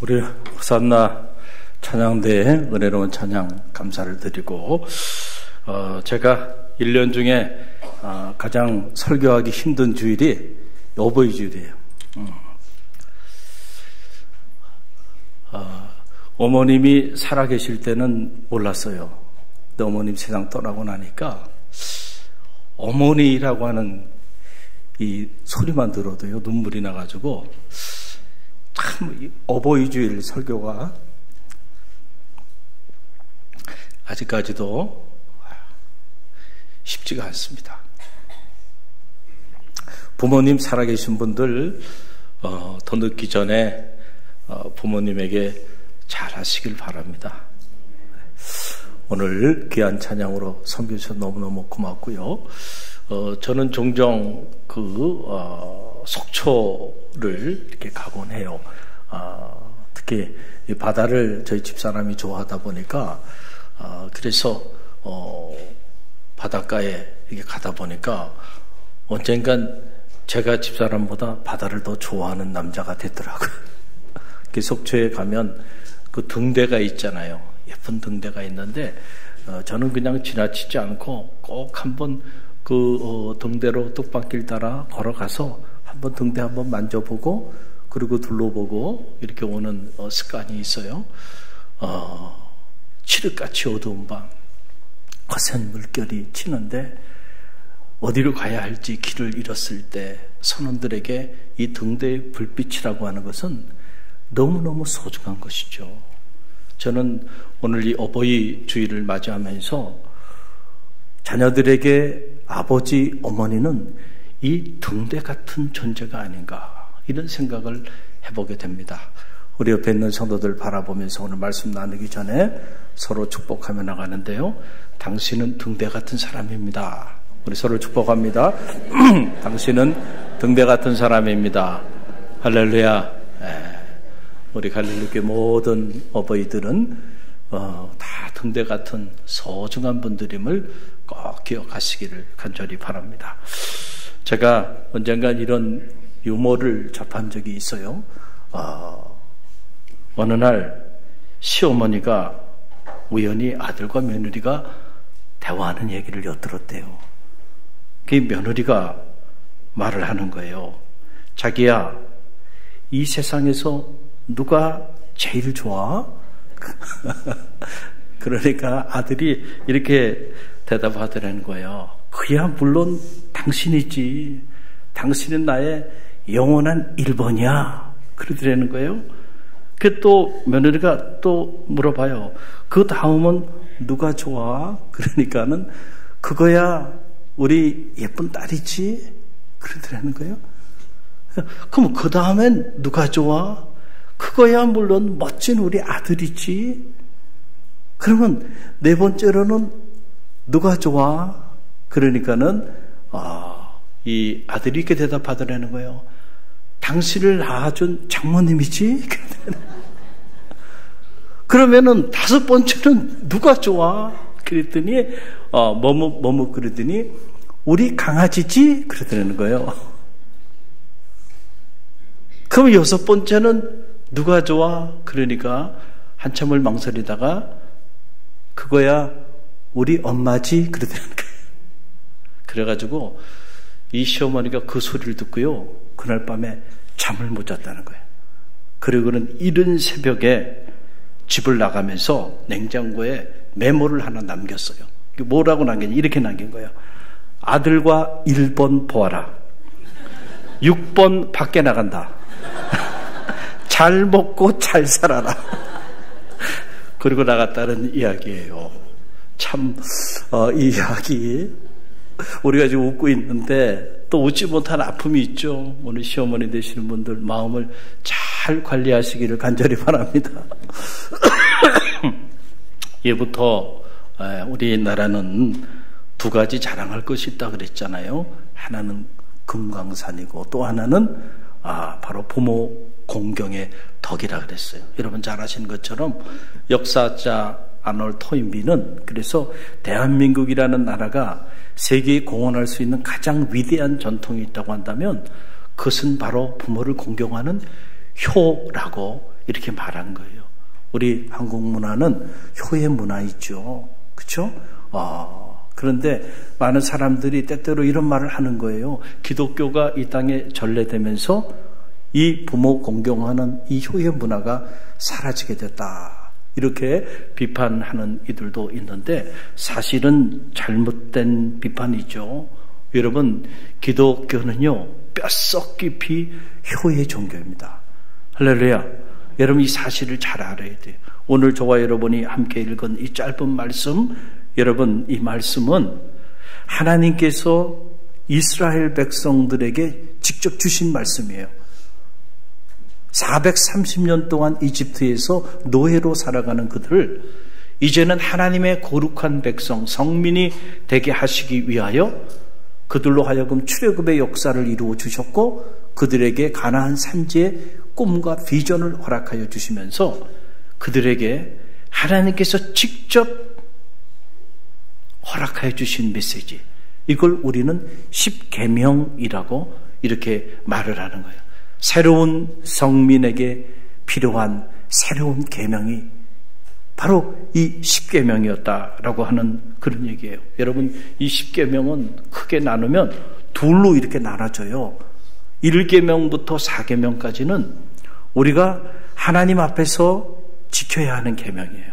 우리 호산나 찬양대에 은혜로운 찬양 감사를 드리고, 제가 1년 중에 가장 설교하기 힘든 주일이 어버이 주일이에요. 어머님이 살아계실 때는 몰랐어요. 근데 어머님 세상 떠나고 나니까 어머니라고 하는 이 소리만 들어도요 눈물이 나가지고, 참 어버이 주일 설교가 아직까지도 쉽지가 않습니다. 부모님 살아계신 분들 더 늦기 전에 부모님에게 잘하시길 바랍니다. 오늘 귀한 찬양으로 섬겨주셔서 너무너무 고맙고요. 저는 종종 속초를 이렇게 가곤 해요. 특히 이 바다를 저희 집사람이 좋아하다 보니까, 그래서 바닷가에 이렇게 가다 보니까 언젠간 제가 집사람보다 바다를 더 좋아하는 남자가 됐더라고요. 속초에 가면 그 등대가 있잖아요. 예쁜 등대가 있는데, 저는 그냥 지나치지 않고 꼭 한번 그 등대로 뚝방길 따라 걸어가서 한번 등대 한번 만져보고, 그리고 둘러보고 이렇게 오는 습관이 있어요. 칠흑같이 어두운 밤, 거센 물결이 치는데 어디로 가야 할지 길을 잃었을 때 선원들에게 이 등대의 불빛이라고 하는 것은 너무너무 소중한 것이죠. 저는 오늘 이 어버이 주일을 맞이하면서 자녀들에게 아버지, 어머니는 이 등대 같은 존재가 아닌가, 이런 생각을 해보게 됩니다. 우리 옆에 있는 성도들 바라보면서 오늘 말씀 나누기 전에 서로 축복하며 나가는데요. 당신은 등대 같은 사람입니다. 우리 서로 축복합니다. 당신은 등대 같은 사람입니다. 할렐루야. 우리 갈릴리교회 모든 어버이들은 다 등대 같은 소중한 분들임을 꼭 기억하시기를 간절히 바랍니다. 제가 언젠간 이런 유머를 접한 적이 있어요. 어느 날 시어머니가 우연히 아들과 며느리가 대화하는 얘기를 엿들었대요. 그 며느리가 말을 하는 거예요. 자기야, 이 세상에서 누가 제일 좋아? 그러니까 아들이 이렇게 대답하더라는 거예요. 그야 물론 당신이지. 당신은 나의 영원한 1번이야. 그러더라는 거예요. 그 또 며느리가 또 물어봐요. 그 다음은 누가 좋아? 그러니까는 그거야 우리 예쁜 딸이지. 그러더라는 거예요. 그럼 그 다음엔 누가 좋아? 그거야 물론 멋진 우리 아들이지. 그러면 네 번째로는 누가 좋아? 그러니까는 이 아들이 이렇게 대답하더라는 거예요. 당신을 낳아준 장모님이지? 그러면은 다섯 번째는 누가 좋아? 그랬더니 뭐뭐 그러더니 우리 강아지지? 그러더라는 거예요. 그럼 여섯 번째는 누가 좋아? 그러니까 한참을 망설이다가 그거야 우리 엄마지? 그러더라는 거예요. 그래가지고 이 시어머니가 그 소리를 듣고요, 그날 밤에 잠을 못 잤다는 거예요. 그리고는 이른 새벽에 집을 나가면서 냉장고에 메모를 하나 남겼어요. 뭐라고 남겼냐? 이렇게 남긴 거예요. 아들과 1번 보아라. 6번 밖에 나간다. 잘 먹고 잘 살아라. 그리고 나갔다는 이야기예요. 참 이 이야기 우리가 지금 웃고 있는데 또 웃지 못한 아픔이 있죠. 오늘 시어머니 되시는 분들 마음을 잘 관리하시기를 간절히 바랍니다. 예부터 우리나라는 두 가지 자랑할 것이 있다 그랬잖아요. 하나는 금강산이고 또 하나는 바로 부모 공경의 덕이라 그랬어요. 여러분 잘 아시는 것처럼 역사자 아놀드 토인비는 그래서 대한민국이라는 나라가 세계에 공헌할 수 있는 가장 위대한 전통이 있다고 한다면 그것은 바로 부모를 공경하는 효라고 이렇게 말한 거예요. 우리 한국 문화는 효의 문화이죠. 그렇죠? 그런데 많은 사람들이 때때로 이런 말을 하는 거예요. 기독교가 이 땅에 전래되면서 이 부모 공경하는 이 효의 문화가 사라지게 됐다. 이렇게 비판하는 이들도 있는데 사실은 잘못된 비판이죠. 여러분, 기독교는요, 뼛속 깊이 효의 종교입니다. 할렐루야. 여러분, 이 사실을 잘 알아야 돼요. 오늘 저와 여러분이 함께 읽은 이 짧은 말씀, 여러분, 이 말씀은 하나님께서 이스라엘 백성들에게 직접 주신 말씀이에요. 430년 동안 이집트에서 노예로 살아가는 그들을 이제는 하나님의 거룩한 백성, 성민이 되게 하시기 위하여 그들로 하여금 출애굽의 역사를 이루어 주셨고 그들에게 가나안 산지의 꿈과 비전을 허락하여 주시면서 그들에게 하나님께서 직접 허락하여 주신 메시지, 이걸 우리는 십계명이라고 이렇게 말을 하는 거예요. 새로운 성민에게 필요한 새로운 계명이 바로 이 십계명이었다라고 하는 그런 얘기예요. 여러분, 이 십계명은 크게 나누면 둘로 이렇게 나눠져요. 1계명부터 4계명까지는 우리가 하나님 앞에서 지켜야 하는 계명이에요.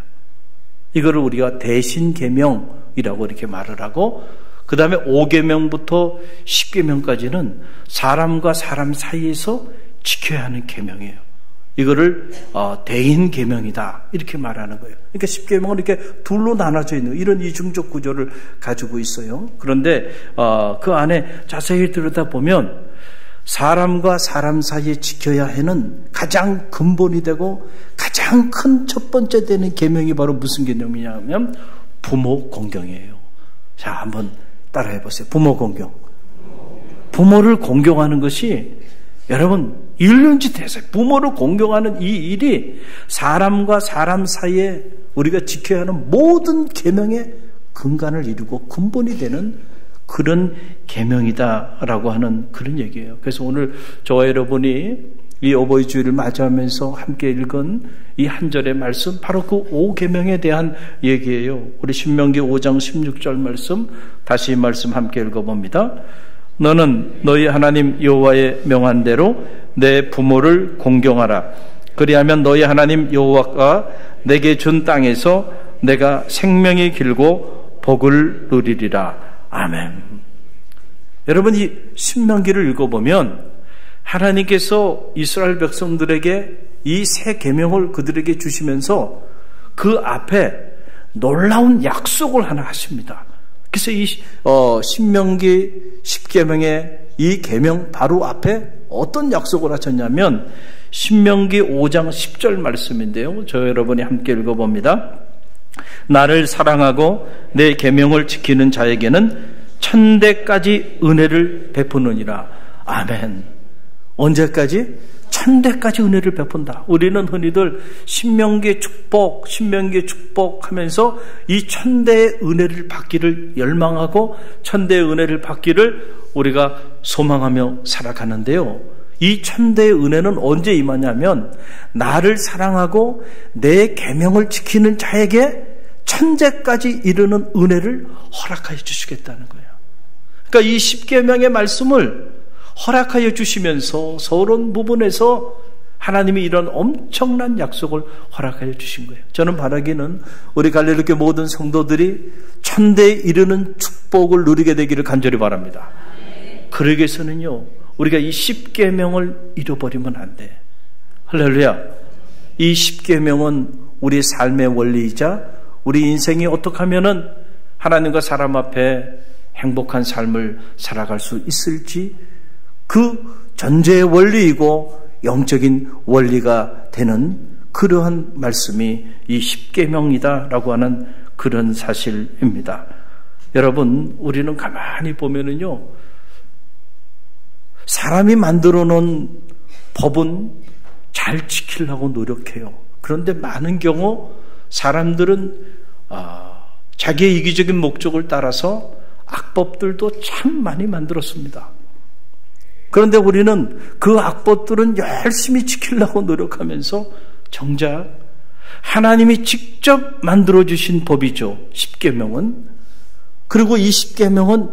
이거를 우리가 대신 계명이라고 이렇게 말을 하고, 그 다음에 5계명부터 10계명까지는 사람과 사람 사이에서 지켜야 하는 계명이에요. 이거를 대인 계명이다 이렇게 말하는 거예요. 그러니까 10계명은 이렇게 둘로 나눠져 있는 이런 이중적 구조를 가지고 있어요. 그런데 그 안에 자세히 들여다보면 사람과 사람 사이에 지켜야 하는 가장 근본이 되고 가장 큰 첫 번째 되는 계명이 바로 무슨 계명이냐면 부모 공경이에요. 자, 한번 따라해 보세요. 부모 공경. 부모를 공경하는 것이 여러분 일륜지 대세. 부모를 공경하는 이 일이 사람과 사람 사이에 우리가 지켜야 하는 모든 계명의 근간을 이루고 근본이 되는 그런 계명이다라고 하는 그런 얘기예요. 그래서 오늘 저와 여러분이 이 어버이 주일을 맞이하면서 함께 읽은 이 한 절의 말씀, 바로 그 5계명에 대한 얘기예요. 우리 신명기 5장 16절 말씀, 다시 이 말씀 함께 읽어봅니다. 너는 너희 하나님 여호와의 명한 대로 내 부모를 공경하라. 그리하면 너희 하나님 여호와가 내게 준 땅에서 내가 생명이 길고 복을 누리리라. 아멘. 여러분, 이 신명기를 읽어보면 하나님께서 이스라엘 백성들에게 이 새 계명을 그들에게 주시면서 그 앞에 놀라운 약속을 하나 하십니다. 그래서 이 신명기 10계명의 이 계명 바로 앞에 어떤 약속을 하셨냐면 신명기 5장 10절 말씀인데요. 저 여러분이 함께 읽어봅니다. 나를 사랑하고 내 계명을 지키는 자에게는 천대까지 은혜를 베푸느니라. 아멘. 언제까지? 천대까지 은혜를 베푼다. 우리는 흔히들 신명기의 축복 하면서 이 천대의 은혜를 받기를 열망하고 천대의 은혜를 받기를 우리가 소망하며 살아가는데요. 이 천대의 은혜는 언제 임하냐면 나를 사랑하고 내 계명을 지키는 자에게 천대까지 이르는 은혜를 허락하여 주시겠다는 거예요. 그러니까 이 10계명의 말씀을 허락하여 주시면서 서론 부분에서 하나님이 이런 엄청난 약속을 허락하여 주신 거예요. 저는 바라기는 우리 갈릴리교회 모든 성도들이 천대에 이르는 축복을 누리게 되기를 간절히 바랍니다. 그러기 위해서는요, 우리가 이 10계명을 잃어버리면 안 돼. 할렐루야. 이 10계명은 우리의 삶의 원리이자 우리 인생이 어떻게 하면은 하나님과 사람 앞에 행복한 삶을 살아갈 수 있을지 그 전제의 원리이고 영적인 원리가 되는 그러한 말씀이 이 10계명이다라고 하는 그런 사실입니다. 여러분, 우리는 가만히 보면은요, 사람이 만들어 놓은 법은 잘 지키려고 노력해요. 그런데 많은 경우 사람들은 자기의 이기적인 목적을 따라서 악법들도 참 많이 만들었습니다. 그런데 우리는 그 악법들은 열심히 지키려고 노력하면서 정작 하나님이 직접 만들어주신 법이죠. 십계명은. 그리고 이 십계명은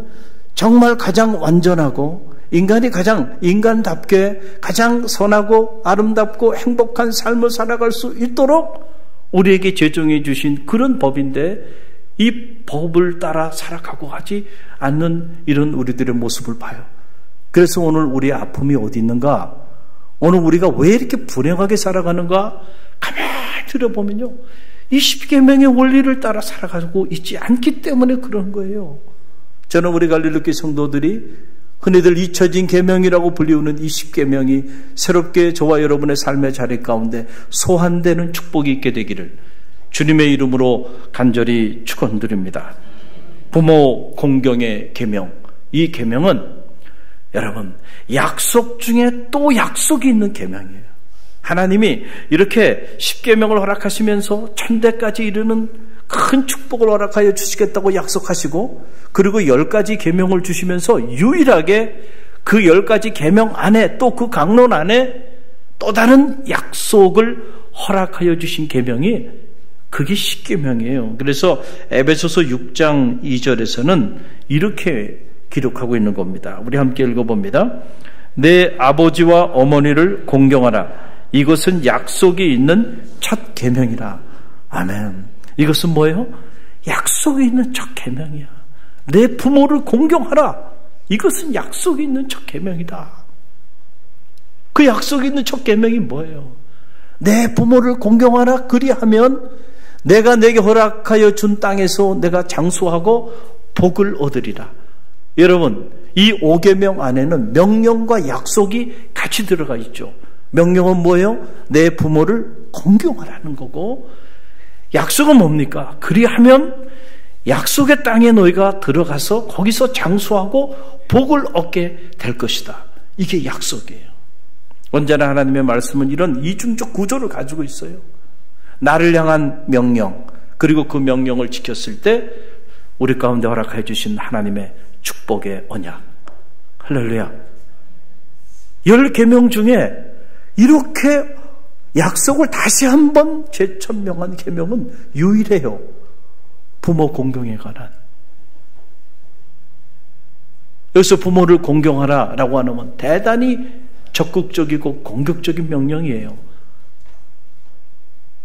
정말 가장 완전하고 인간이 가장 인간답게 가장 선하고 아름답고 행복한 삶을 살아갈 수 있도록 우리에게 제정해 주신 그런 법인데 이 법을 따라 살아가고 하지 않는 이런 우리들의 모습을 봐요. 그래서 오늘 우리의 아픔이 어디 있는가? 오늘 우리가 왜 이렇게 불행하게 살아가는가? 가만히 들여보면요, 이 십계명의 원리를 따라 살아가고 있지 않기 때문에 그런 거예요. 저는 우리 갈릴리교회 성도들이 흔히들 잊혀진 계명이라고 불리우는 이 십계명이 새롭게 저와 여러분의 삶의 자리 가운데 소환되는 축복이 있게 되기를 주님의 이름으로 간절히 축원드립니다. 부모 공경의 계명, 이 계명은 여러분 약속 중에 또 약속이 있는 계명이에요. 하나님이 이렇게 십계명을 허락하시면서 천대까지 이르는 큰 축복을 허락하여 주시겠다고 약속하시고, 그리고 10가지 계명을 주시면서 유일하게 그 10가지 계명 안에, 또 그 강론 안에 또 다른 약속을 허락하여 주신 계명이 그게 십계명이에요. 그래서 에베소서 6장 2절에서는 이렇게 기록하고 있는 겁니다. 우리 함께 읽어봅니다. 내 아버지와 어머니를 공경하라. 이것은 약속이 있는 첫 계명이라. 아멘. 이것은 뭐예요? 약속이 있는 첫 계명이야. 내 부모를 공경하라. 이것은 약속이 있는 첫 계명이다. 그 약속이 있는 첫 계명이 뭐예요? 내 부모를 공경하라. 그리하면 내가 내게 허락하여 준 땅에서 내가 장수하고 복을 얻으리라. 여러분, 이 5계명 안에는 명령과 약속이 같이 들어가 있죠. 명령은 뭐예요? 내 부모를 공경하라는 거고, 약속은 뭡니까? 그리하면 약속의 땅에 너희가 들어가서 거기서 장수하고 복을 얻게 될 것이다. 이게 약속이에요. 언제나 하나님의 말씀은 이런 이중적 구조를 가지고 있어요. 나를 향한 명령, 그리고 그 명령을 지켰을 때 우리 가운데 허락해 주신 하나님의 축복의 언약. 할렐루야. 10계명 중에 이렇게 약속을 다시 한번 재천명한 계명은 유일해요. 부모 공경에 관한. 여기서 부모를 공경하라라고 하는 건 대단히 적극적이고 공격적인 명령이에요.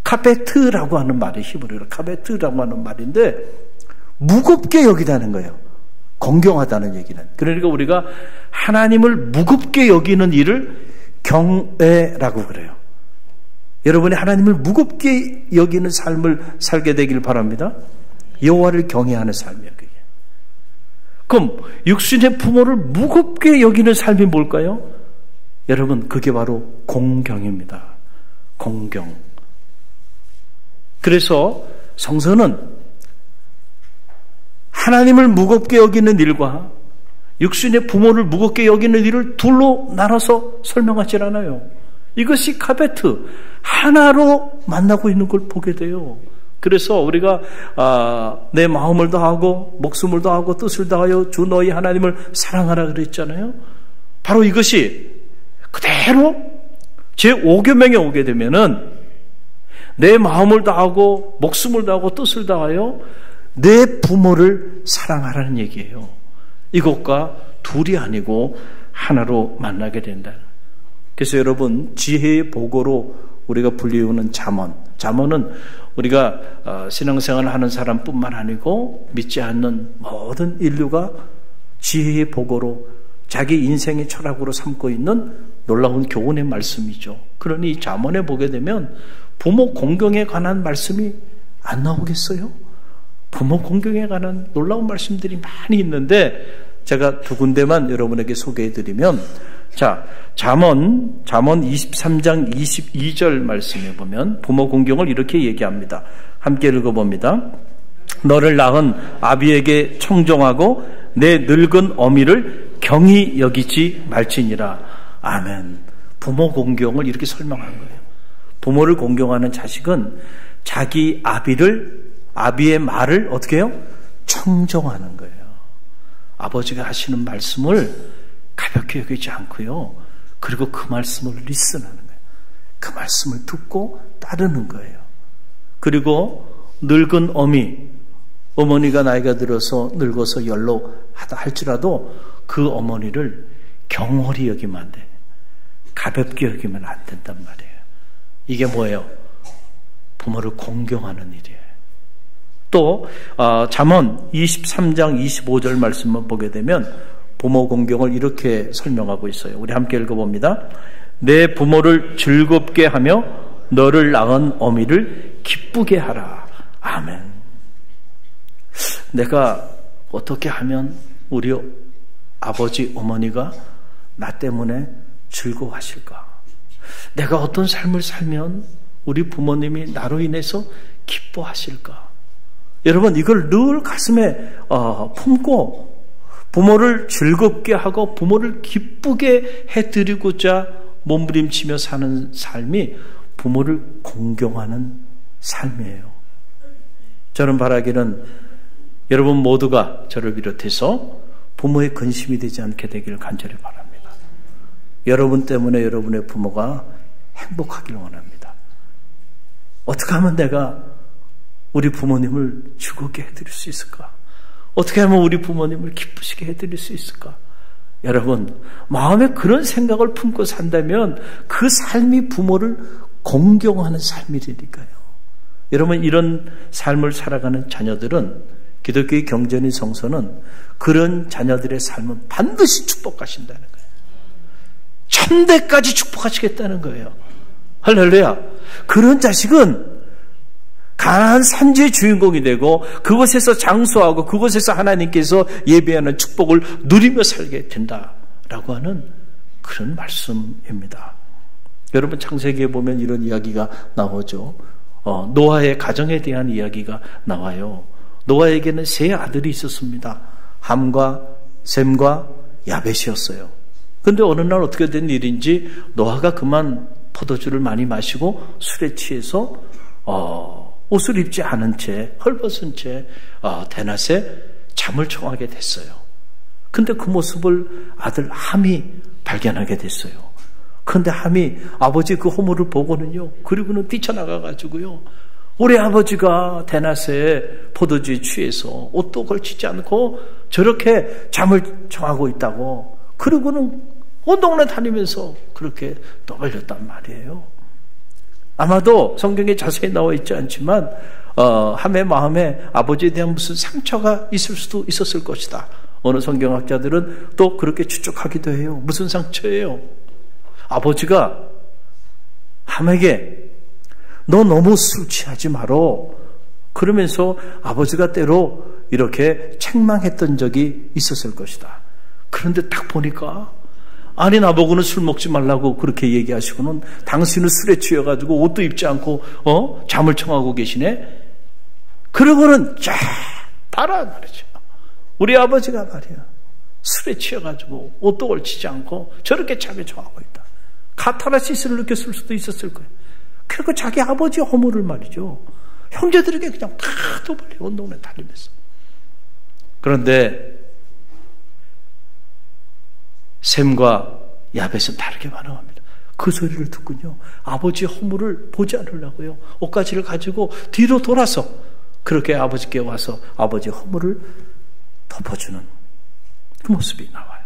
카베트라고 하는 말이 히브리어로 카베트라고 하는 말인데 무겁게 여기다는 거예요. 공경하다는 얘기는. 그러니까 우리가 하나님을 무겁게 여기는 일을 경외라고 그래요. 여러분이 하나님을 무겁게 여기는 삶을 살게 되길 바랍니다. 여호와를 경외하는 삶이에요. 그게. 그럼 육신의 부모를 무겁게 여기는 삶이 뭘까요? 여러분, 그게 바로 공경입니다. 공경. 그래서 성서는 하나님을 무겁게 여기는 일과 육신의 부모를 무겁게 여기는 일을 둘로 나눠서 설명하지 않아요. 이것이 카베트, 하나로 만나고 있는 걸 보게 돼요. 그래서 우리가 내 마음을 다하고 목숨을 다하고 뜻을 다하여 주 너희 하나님을 사랑하라 그랬잖아요. 바로 이것이 그대로 제5계명에 오게 되면은 내 마음을 다하고 목숨을 다하고 뜻을 다하여 내 부모를 사랑하라는 얘기예요. 이것과 둘이 아니고 하나로 만나게 된다. 그래서 여러분, 지혜의 보고로 우리가 불리우는 잠언. 잠언은 우리가 신앙생활을 하는 사람뿐만 아니고 믿지 않는 모든 인류가 지혜의 보고로 자기 인생의 철학으로 삼고 있는 놀라운 교훈의 말씀이죠. 그러니 이 잠언에 보게 되면 부모 공경에 관한 말씀이 안 나오겠어요? 부모 공경에 관한 놀라운 말씀들이 많이 있는데 제가 두 군데만 여러분에게 소개해드리면, 자, 잠언 23장 22절 말씀에 보면 부모 공경을 이렇게 얘기합니다. 함께 읽어봅니다. 너를 낳은 아비에게 청종하고 내 늙은 어미를 경히 여기지 말지니라. 아멘. 부모 공경을 이렇게 설명한 거예요. 부모를 공경하는 자식은 자기 아비의 말을 어떻게 해요? 청종하는 거예요. 아버지가 하시는 말씀을 가볍게 여기지 않고요. 그리고 그 말씀을 리슨하는 거예요. 그 말씀을 듣고 따르는 거예요. 그리고 늙은 어머니가 나이가 들어서 늙어서 연로하다 할지라도 그 어머니를 경홀히 여기면 안 돼. 가볍게 여기면 안 된단 말이에요. 이게 뭐예요? 부모를 공경하는 일이에요. 또 잠언 23장 25절 말씀만 보게 되면 부모 공경을 이렇게 설명하고 있어요. 우리 함께 읽어봅니다. 내 부모를 즐겁게 하며 너를 낳은 어미를 기쁘게 하라. 아멘. 내가 어떻게 하면 우리 아버지 어머니가 나 때문에 즐거워하실까? 내가 어떤 삶을 살면 우리 부모님이 나로 인해서 기뻐하실까? 여러분, 이걸 늘 가슴에 품고 부모를 즐겁게 하고 부모를 기쁘게 해드리고자 몸부림치며 사는 삶이 부모를 공경하는 삶이에요. 저는 바라기는 여러분 모두가 저를 비롯해서 부모의 근심이 되지 않게 되기를 간절히 바랍니다. 여러분 때문에 여러분의 부모가 행복하기를 원합니다. 어떻게 하면 내가 우리 부모님을 즐겁게 해드릴 수 있을까? 어떻게 하면 우리 부모님을 기쁘시게 해드릴 수 있을까? 여러분, 마음에 그런 생각을 품고 산다면 그 삶이 부모를 공경하는 삶이니까요. 여러분, 이런 삶을 살아가는 자녀들은, 기독교의 경전의 성서는 그런 자녀들의 삶은 반드시 축복하신다는 거예요. 천대까지 축복하시겠다는 거예요. 할렐루야. 그런 자식은 가나안 산지의 주인공이 되고 그곳에서 장수하고 그곳에서 하나님께서 예비하는 축복을 누리며 살게 된다라고 하는 그런 말씀입니다. 여러분, 창세기에 보면 이런 이야기가 나오죠. 노아의 가정에 대한 이야기가 나와요. 노아에게는 세 아들이 있었습니다. 함과 셈과 야벳이었어요. 그런데 어느 날 어떻게 된 일인지 노아가 그만 포도주를 많이 마시고 술에 취해서 옷을 입지 않은 채 헐벗은 채 대낮에 잠을 청하게 됐어요. 근데 그 모습을 아들 함이 발견하게 됐어요. 그런데 함이 아버지 그 허물을 보고는요, 그리고는 뛰쳐나가가지고요, 우리 아버지가 대낮에 포도주에 취해서 옷도 걸치지 않고 저렇게 잠을 청하고 있다고, 그리고는 온 동네 다니면서 그렇게 떠벌렸단 말이에요. 아마도 성경에 자세히 나와 있지 않지만 함의 마음에 아버지에 대한 무슨 상처가 있을 수도 있었을 것이다. 어느 성경학자들은 또 그렇게 추측하기도 해요. 무슨 상처예요? 아버지가 함에게 너 너무 술 취하지 마라 그러면서 아버지가 때로 이렇게 책망했던 적이 있었을 것이다. 그런데 딱 보니까 아니, 나보고는 술 먹지 말라고 그렇게 얘기하시고는 당신은 술에 취해가지고 옷도 입지 않고 잠을 청하고 계시네. 그러고는 쫙 봐라 말이죠. 우리 아버지가 말이야, 술에 취해가지고 옷도 걸치지 않고 저렇게 잠에 청하고 있다. 카타르시스를 느꼈을 수도 있었을 거예요. 그리고 자기 아버지의 허물을 말이죠, 형제들에게 그냥 다 떠벌려 온 동네 다니면서. 그런데 셈과 야벳은 다르게 반응합니다. 그 소리를 듣군요, 아버지의 허물을 보지 않으려고요, 옷가지를 가지고 뒤로 돌아서 그렇게 아버지께 와서 아버지의 허물을 덮어주는 그 모습이 나와요.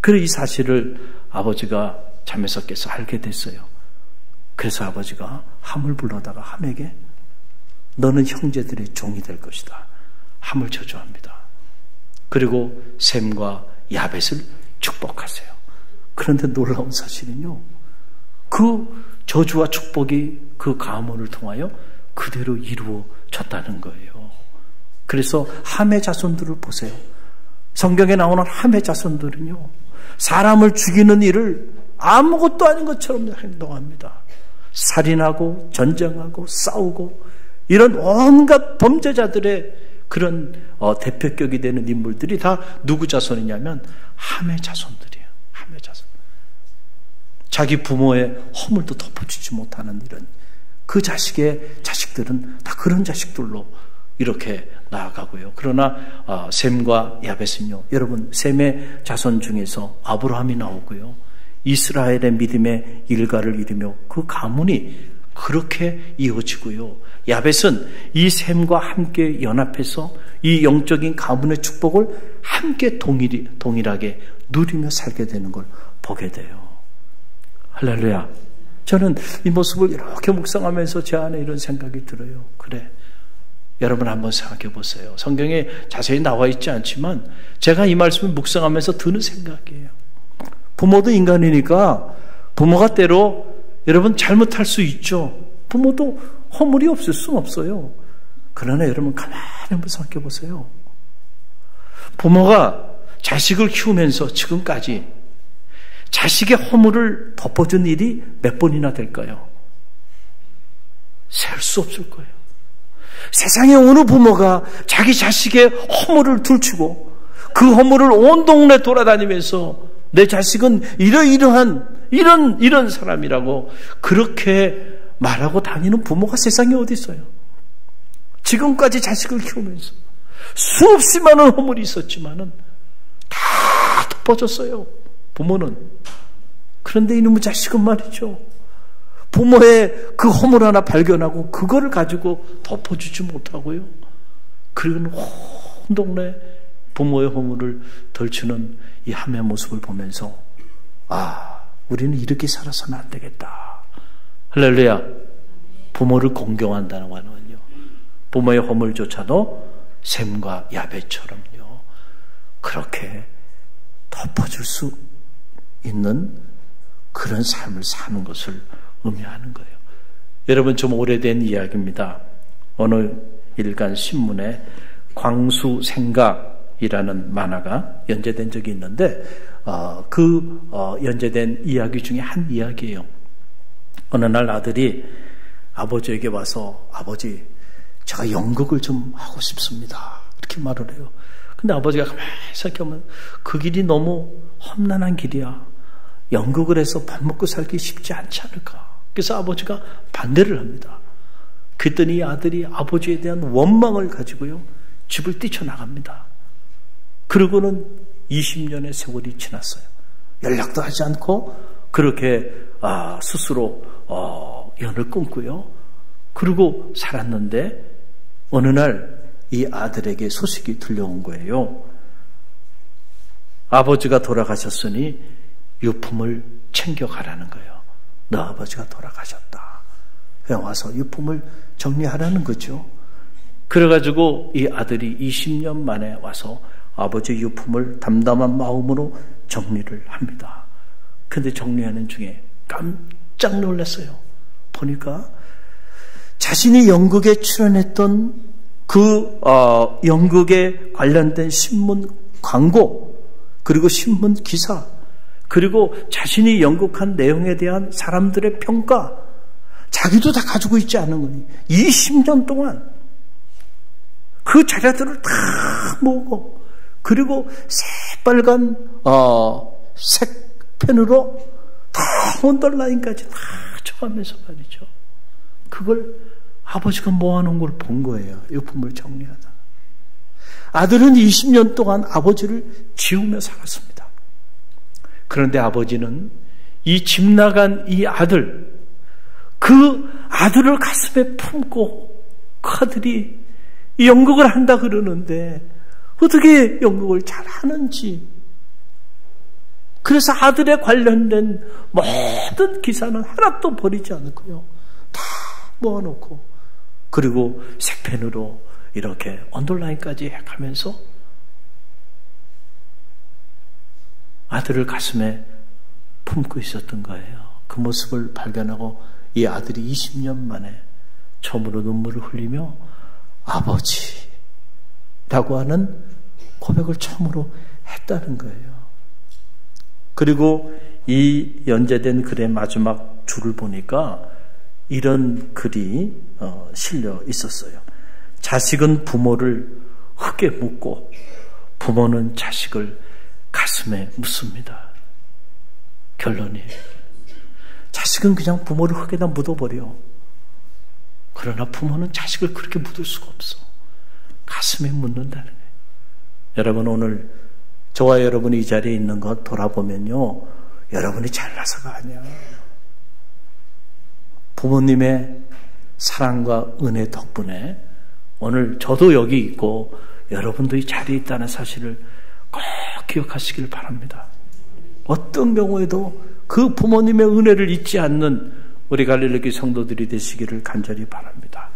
그래서 이 사실을 아버지가 잠에서 깨서 알게 됐어요. 그래서 아버지가 함을 불러다가 함에게 너는 형제들의 종이 될 것이다, 함을 저주합니다. 그리고 셈과 야벳을 축복하세요. 그런데 놀라운 사실은요, 그 저주와 축복이 그 가문을 통하여 그대로 이루어졌다는 거예요. 그래서 함의 자손들을 보세요. 성경에 나오는 함의 자손들은요, 사람을 죽이는 일을 아무것도 아닌 것처럼 행동합니다. 살인하고 전쟁하고 싸우고 이런 온갖 범죄자들의 그런 대표격이 되는 인물들이 다 누구 자손이냐면 함의 자손들이에요. 함의 자손. 자기 부모의 허물도 덮어주지 못하는 이런 그 자식의 자식들은 다 그런 자식들로 이렇게 나아가고요. 그러나 셈과 야벳은요. 여러분 셈의 자손 중에서 아브라함이 나오고요. 이스라엘의 믿음의 일가를 이루며 그 가문이 그렇게 이어지고요. 야벳은 이 셈과 함께 연합해서 이 영적인 가문의 축복을 함께 동일하게 누리며 살게 되는 걸 보게 돼요. 할렐루야. 저는 이 모습을 이렇게 묵상하면서 제 안에 이런 생각이 들어요. 그래. 여러분 한번 생각해 보세요. 성경에 자세히 나와 있지 않지만 제가 이 말씀을 묵상하면서 드는 생각이에요. 부모도 인간이니까 부모가 때로 여러분 잘못할 수 있죠. 부모도 허물이 없을 수는 없어요. 그러나 여러분 가만히 한번 생각해 보세요. 부모가 자식을 키우면서 지금까지 자식의 허물을 덮어준 일이 몇 번이나 될까요? 셀 수 없을 거예요. 세상에 어느 부모가 자기 자식의 허물을 들추고 그 허물을 온 동네 돌아다니면서 내 자식은 이러이러한 이런 사람이라고 그렇게 말하고 다니는 부모가 세상에 어디 있어요? 지금까지 자식을 키우면서 수없이 많은 허물이 있었지만은 다 덮어졌어요. 부모는. 그런데 이놈의 자식은 말이죠. 부모의 그 허물 하나 발견하고 그거를 가지고 덮어주지 못하고요. 그리고 온 동네 부모의 허물을 덜치는 이 함의 모습을 보면서 우리는 이렇게 살아서는 안 되겠다. 할렐루야. 부모를 공경한다는 거는요. 부모의 허물조차도 셈과 야벳처럼요. 그렇게 덮어줄 수 있는 그런 삶을 사는 것을 의미하는 거예요. 여러분 좀 오래된 이야기입니다. 어느 일간 신문에 광수생각이라는 만화가 연재된 적이 있는데 연재된 이야기 중에 한 이야기예요. 어느 날 아들이 아버지에게 와서 아버지 제가 연극을 좀 하고 싶습니다. 이렇게 말을 해요. 근데 아버지가 가만히 생각하면 그 길이 너무 험난한 길이야. 연극을 해서 밥 먹고 살기 쉽지 않지 않을까. 그래서 아버지가 반대를 합니다. 그랬더니 이 아들이 아버지에 대한 원망을 가지고요. 집을 뛰쳐나갑니다. 그러고는 20년의 세월이 지났어요. 연락도 하지 않고 그렇게 스스로 연을 끊고요. 그리고 살았는데 어느 날 이 아들에게 소식이 들려온 거예요. 아버지가 돌아가셨으니 유품을 챙겨가라는 거예요. 너 아버지가 돌아가셨다. 그냥 와서 유품을 정리하라는 거죠. 그래가지고 이 아들이 20년 만에 와서 아버지 유품을 담담한 마음으로 정리를 합니다. 근데 정리하는 중에 깜짝 놀랐어요. 보니까 자신이 연극에 출연했던 그 연극에 관련된 신문 광고 그리고 신문 기사 그리고 자신이 연극한 내용에 대한 사람들의 평가 자기도 다 가지고 있지 않은 거니 20년 동안 그 자료들을 다 모으고 그리고 새빨간 색펜으로 다 언더라인까지 다 쳐가면서 말이죠. 그걸 아버지가 모아놓은 걸 본 거예요. 유품을 정리하다. 아들은 20년 동안 아버지를 지우며 살았습니다. 그런데 아버지는 이 집 나간 이 아들, 그 아들을 가슴에 품고 그 아들이 연극을 한다 그러는데 어떻게 연극을 잘하는지 그래서 아들에 관련된 모든 기사는 하나도 버리지 않고요. 다 모아놓고 그리고 색펜으로 이렇게 언더라인까지 하면서 아들을 가슴에 품고 있었던 거예요. 그 모습을 발견하고 이 아들이 20년 만에 처음으로 눈물을 흘리며 아버지라고 하는 고백을 처음으로 했다는 거예요. 그리고 이 연재된 글의 마지막 줄을 보니까 이런 글이 실려 있었어요. 자식은 부모를 흙에 묻고 부모는 자식을 가슴에 묻습니다. 결론이에요. 자식은 그냥 부모를 흙에다 묻어버려. 그러나 부모는 자식을 그렇게 묻을 수가 없어. 가슴에 묻는다는 거예요. 여러분, 오늘 저와 여러분이 이 자리에 있는 것 돌아보면요, 여러분이 잘나서가 아니야. 부모님의 사랑과 은혜 덕분에 오늘 저도 여기 있고 여러분도 이 자리에 있다는 사실을 꼭 기억하시길 바랍니다. 어떤 경우에도 그 부모님의 은혜를 잊지 않는 우리 갈릴리 성도들이 되시기를 간절히 바랍니다.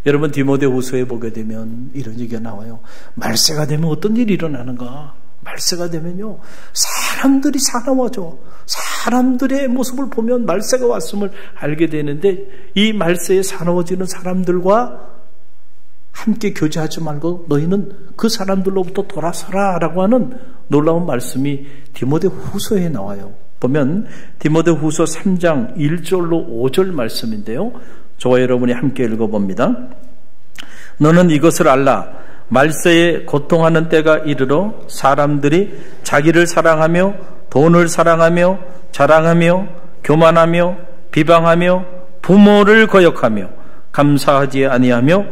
여러분, 디모데후서에 보게 되면 이런 얘기가 나와요. 말세가 되면 어떤 일이 일어나는가? 말세가 되면요, 사람들이 사나워져. 사람들의 모습을 보면 말세가 왔음을 알게 되는데, 이 말세에 사나워지는 사람들과 함께 교제하지 말고 너희는 그 사람들로부터 돌아서라 라고 하는 놀라운 말씀이 디모데후서에 나와요. 보면 디모데후서 3장 1절로 5절 말씀인데요, 저와 여러분이 함께 읽어봅니다. 너는 이것을 알라. 말세에 고통하는 때가 이르러 사람들이 자기를 사랑하며 돈을 사랑하며 자랑하며 교만하며 비방하며 부모를 거역하며 감사하지 아니하며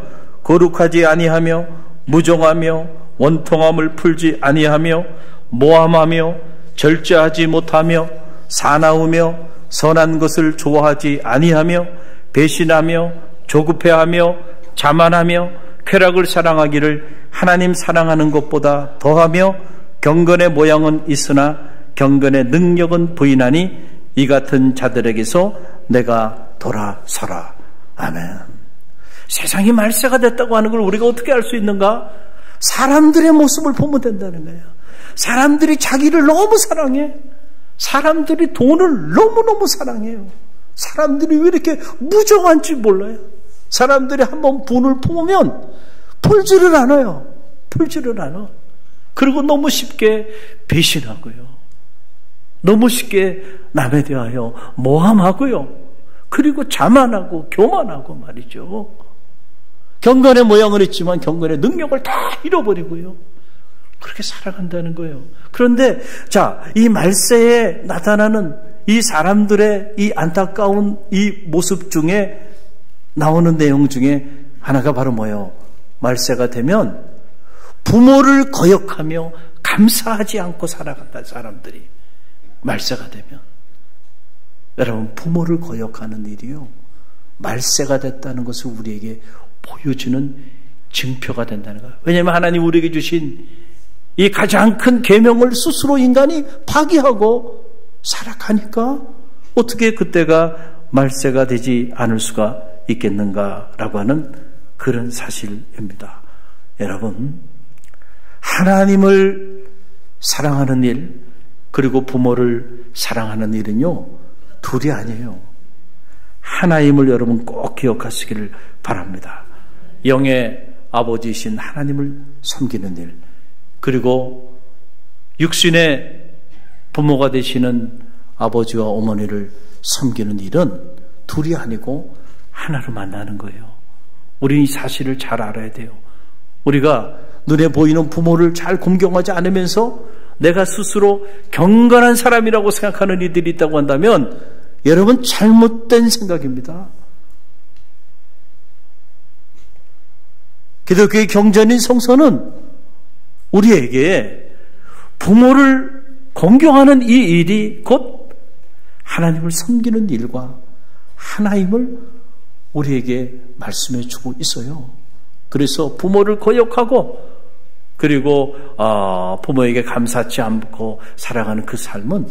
거룩하지 아니하며 무정하며 원통함을 풀지 아니하며 모함하며 절제하지 못하며 사나우며 선한 것을 좋아하지 아니하며 배신하며 조급해하며 자만하며 쾌락을 사랑하기를 하나님 사랑하는 것보다 더하며 경건의 모양은 있으나 경건의 능력은 부인하니 이 같은 자들에게서 내가 돌아서라. 아멘. 세상이 말세가 됐다고 하는 걸 우리가 어떻게 알 수 있는가? 사람들의 모습을 보면 된다는 거예요. 사람들이 자기를 너무 사랑해. 사람들이 돈을 너무너무 사랑해요. 사람들이 왜 이렇게 무정한지 몰라요. 사람들이 한번 분을 품으면 풀지를 않아요. 풀지를 않아. 그리고 너무 쉽게 배신하고요. 너무 쉽게 남에 대하여 모함하고요. 그리고 자만하고 교만하고 말이죠. 경건의 모양은 있지만 경건의 능력을 다 잃어버리고요. 그렇게 살아간다는 거예요. 그런데 이 말세에 나타나는 이 사람들의 이 안타까운 이 모습 중에 나오는 내용 중에 하나가 바로 뭐예요? 말세가 되면 부모를 거역하며 감사하지 않고 살아간다. 사람들이 말세가 되면, 여러분, 부모를 거역하는 일이요, 말세가 됐다는 것을 우리에게 보여주는 증표가 된다는 거예요. 왜냐하면 하나님 우리에게 주신 이 가장 큰 계명을 스스로 인간이 파기하고 살아가니까 어떻게 그때가 말세가 되지 않을 수가 있겠는가라고 하는 그런 사실입니다. 여러분, 하나님을 사랑하는 일, 그리고 부모를 사랑하는 일은요, 둘이 아니에요. 하나님을 여러분 꼭 기억하시기를 바랍니다. 영의 아버지이신 하나님을 섬기는 일, 그리고 육신의 부모가 되시는 아버지와 어머니를 섬기는 일은 둘이 아니고 하나로 만나는 거예요. 우리는 이 사실을 잘 알아야 돼요. 우리가 눈에 보이는 부모를 잘 공경하지 않으면서 내가 스스로 경건한 사람이라고 생각하는 이들이 있다고 한다면 여러분, 잘못된 생각입니다. 기독교의 경전인 성서는 우리에게 부모를 공경하는 이 일이 곧 하나님을 섬기는 일과 하나임을 우리에게 말씀해 주고 있어요. 그래서 부모를 거역하고 그리고 부모에게 감사치 않고 살아가는 그 삶은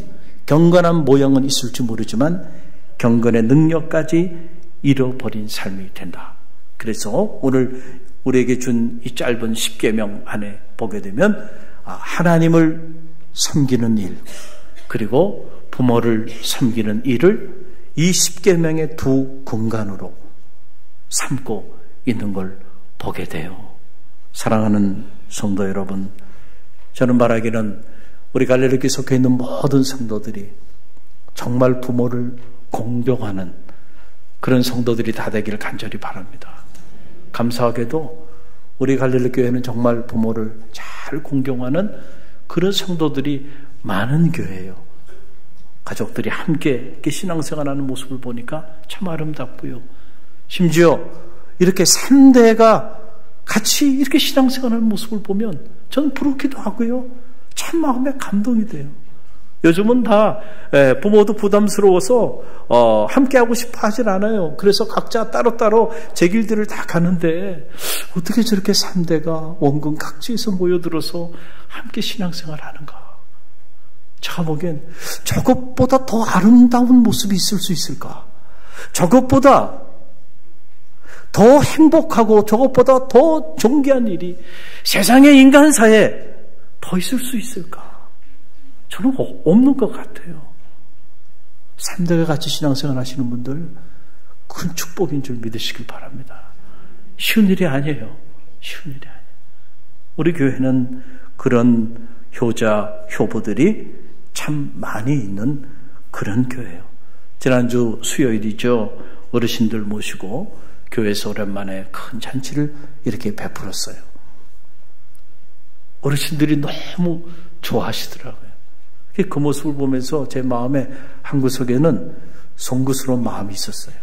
경건한 모양은 있을지 모르지만 경건의 능력까지 잃어버린 삶이 된다. 그래서 오늘 우리에게 준 이 짧은 10계명 안에 보게 되면 하나님을 섬기는 일, 그리고 부모를 섬기는 일을 이 10계명의 두 근간으로 삼고 있는 걸 보게 돼요. 사랑하는 성도 여러분, 저는 말하기는 우리 갈릴리 속해 있는 모든 성도들이 정말 부모를 공경하는 그런 성도들이 다 되기를 간절히 바랍니다. 감사하게도 우리 갈릴리 교회는 정말 부모를 잘 공경하는 그런 성도들이 많은 교회예요. 가족들이 함께 이렇게 신앙생활하는 모습을 보니까 참 아름답고요. 심지어 이렇게 3대가 같이 이렇게 신앙생활하는 모습을 보면 저는 부럽기도 하고요. 참 마음에 감동이 돼요. 요즘은 다 부모도 부담스러워서 함께하고 싶어 하질 않아요. 그래서 각자 따로따로 제 길들을 다 가는데 어떻게 저렇게 3대가 원근 각지에서 모여들어서 함께 신앙생활을 하는가. 제가 보기엔 저것보다 더 아름다운 모습이 있을 수 있을까. 저것보다 더 행복하고 저것보다 더 존귀한 일이 세상의 인간사에 더 있을 수 있을까. 저는 없는 것 같아요. 3대가 같이 신앙생활 하시는 분들 큰 축복인 줄 믿으시길 바랍니다. 쉬운 일이 아니에요. 쉬운 일이 아니에요. 우리 교회는 그런 효자, 효부들이 참 많이 있는 그런 교회예요. 지난주 수요일이죠. 어르신들 모시고 교회에서 오랜만에 큰 잔치를 이렇게 베풀었어요. 어르신들이 너무 좋아하시더라고요. 그 모습을 보면서 제 마음에 한 구석에는 송구스러운 마음이 있었어요.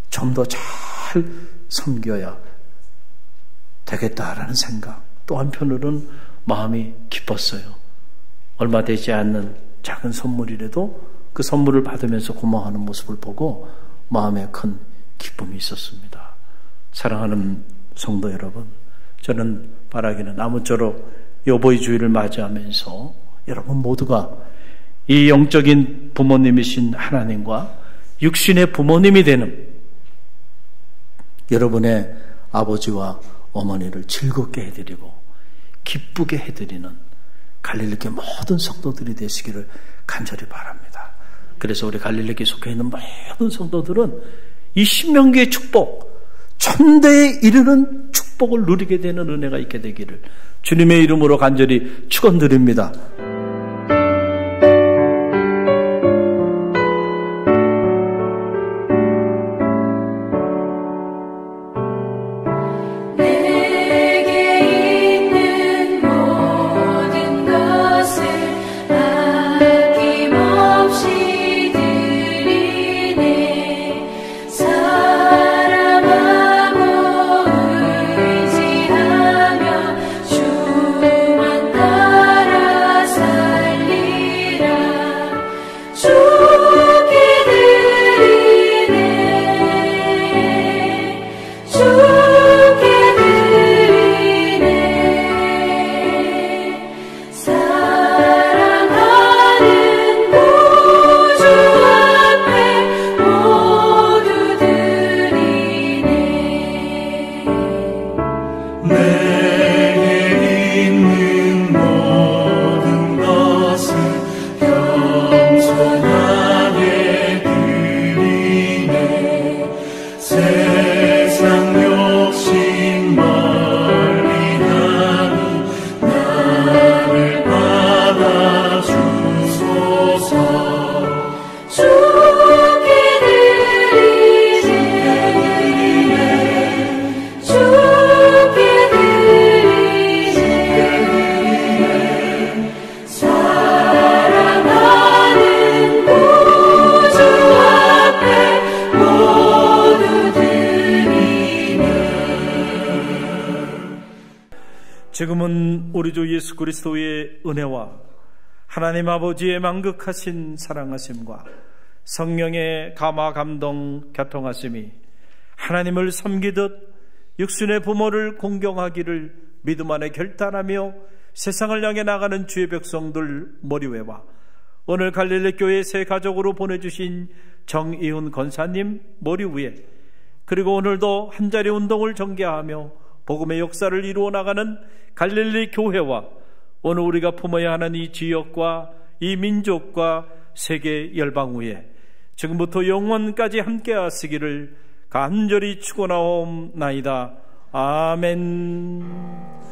좀 더 잘 섬겨야 되겠다라는 생각. 또 한편으로는 마음이 기뻤어요. 얼마 되지 않는 작은 선물이라도 그 선물을 받으면서 고마워하는 모습을 보고 마음에 큰 기쁨이 있었습니다. 사랑하는 성도 여러분, 저는 바라기는 아무쪼록 여보의 주일을 맞이하면서 여러분 모두가 이 영적인 부모님이신 하나님과 육신의 부모님이 되는 여러분의 아버지와 어머니를 즐겁게 해드리고 기쁘게 해드리는 갈릴리교회 모든 성도들이 되시기를 간절히 바랍니다. 그래서 우리 갈릴리교회에 속해 있는 모든 성도들은 이 신명기의 축복, 천대에 이르는 축복을 누리게 되는 은혜가 있게 되기를 주님의 이름으로 간절히 축원드립니다. 지금은 우리 주 예수 그리스도의 은혜와 하나님 아버지의 만극하신 사랑하심과 성령의 감화 감동 교통하심이 하나님을 섬기듯 육신의 부모를 공경하기를 믿음 안에 결단하며 세상을 향해 나가는 주의 백성들 머리회와 오늘 갈릴리 교회 새 가족으로 보내주신 정이훈 권사님 머리 위에, 그리고 오늘도 한자리 운동을 전개하며 복음의 역사를 이루어 나가는 갈릴리 교회와 오늘 우리가 품어야 하는 이 지역과 이 민족과 세계 열방 위에 지금부터 영원까지 함께 하시기를 간절히 축원하옵나이다. 아멘.